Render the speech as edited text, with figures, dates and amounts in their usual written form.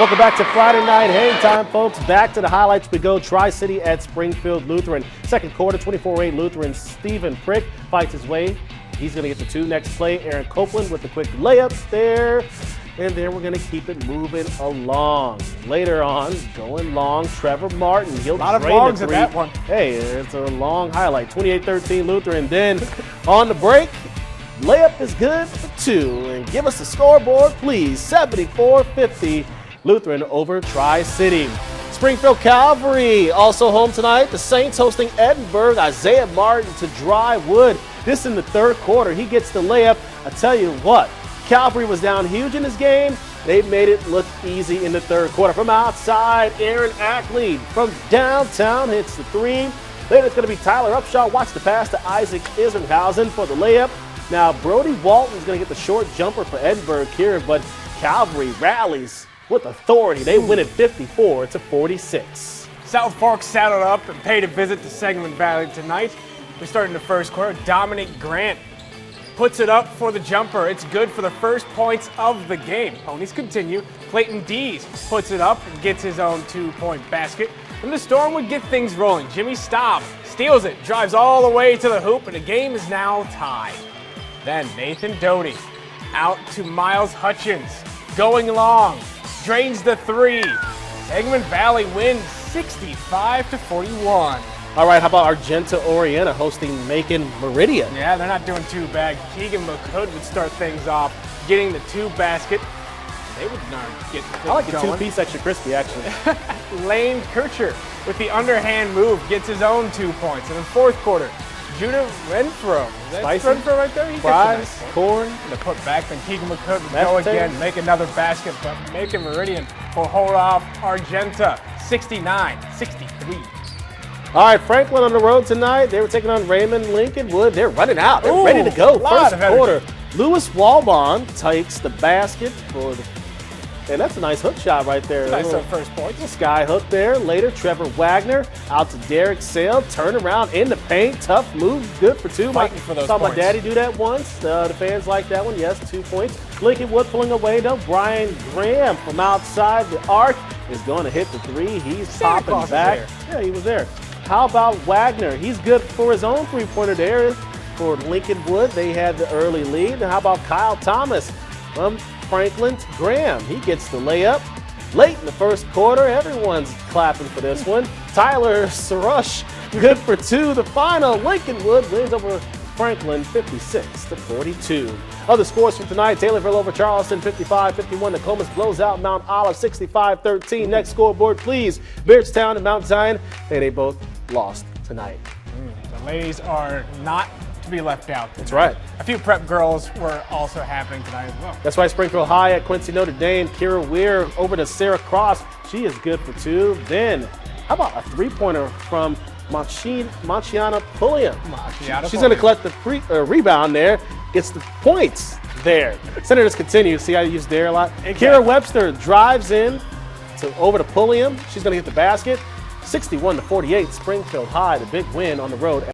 Welcome back to Friday Night Hangtime, folks. Back to the highlights we go. Tri-City at Springfield Lutheran. Second quarter, 24-8 Lutheran. Stephen Frick fights his way. He's going to get the two. Next play, Aaron Copeland with the quick layups there. And then we're going to keep it moving along. Later on, going long, Trevor Martin. He'll a lot of longs at that one. Hey, it's a long highlight. 28-13 Lutheran. Then on the break, layup is good for two. And give us the scoreboard, please. 74-50. Lutheran over Tri-City. Springfield Calvary also home tonight. The Saints hosting Edinburgh. Isaiah Martin to dry wood. This in the third quarter. He gets the layup. I tell you what, Calvary was down huge in this game. They made it look easy in the third quarter. From outside, Aaron Ackley from downtown hits the three. Later it's going to be Tyler Upshaw. Watch the pass to Isaac Isringhausen for the layup. Now Brody Walton is going to get the short jumper for Edinburgh here, but Calvary rallies with authority. They win it 54-46. South Fork saddled up and paid a visit to Sangamon Valley tonight. We start in the first quarter. Dominic Grant puts it up for the jumper. It's good for the first points of the game. Ponies continue. Clayton Dees puts it up and gets his own 2-point basket. And the Storm would get things rolling. Jimmy Staub steals it, drives all the way to the hoop, and the game is now tied. Then Nathan Doty out to Miles Hutchins, going long. Drains the three. Sangamon Valley wins 65-41. All right, how about Argenta Oreana hosting Macon Meridian? Yeah, they're not doing too bad. Keegan McCood would start things off, getting the two basket. They would not get things I like the going. two-piece extra crispy, actually. Lane Kircher with the underhand move gets his own 2 points. And in the fourth quarter, Judah Renfro. Is that Spicy. Renfro right there? He Fries, gets the nice corn. to put back, then Keegan McCood would Mashed go potatoes. again, make another basket, but Macon Meridian will hold off Argenta 69-63. All right, Franklin on the road tonight. They were taking on Raymond Lincolnwood. They're running out. They're ready to go. Lot First of quarter. Lewis Walbon takes the basket for the. And that's a nice hook shot right there. Nice Little first point. sky hook there. Later, Trevor Wagner out to Derek Sale. Turn around in the paint. Tough move. Good for two. Fighting for those saw points. my daddy do that once. The fans like that one. Yes, 2 points. Lincolnwood pulling away though. Brian Graham from outside the arc is going to hit the three. He's Santa popping Claus back. is Yeah, he was there. How about Wagner? He's good for his own three-pointer there for Lincolnwood. They had the early lead. And how about Kyle Thomas from Franklin Graham? He gets the layup. Late in the first quarter, everyone's clapping for this one. Tyler Sarush, good for two. The final, Lincolnwood wins over Franklin 56-42. Other scores from tonight, Taylorville over Charleston 55-51. Nokomis blows out Mount Olive 65-13. Next scoreboard, please. Beardstown and Mount Zion, they both lost tonight. The ladies are not to be left out tonight. That's right. A few prep girls were also happening tonight as well. That's right, Springfield High at Quincy, Notre Dame. Kira Weir over to Sarah Cross. She is good for two. Then, how about a three-pointer from Manciana Pulliam? She's going to collect the rebound there. Gets the points there. Senators continue. See how you use there a lot? Exactly. Kira Webster drives in over to Pulliam. She's going to get the basket. 61-48, Springfield High, the big win on the road.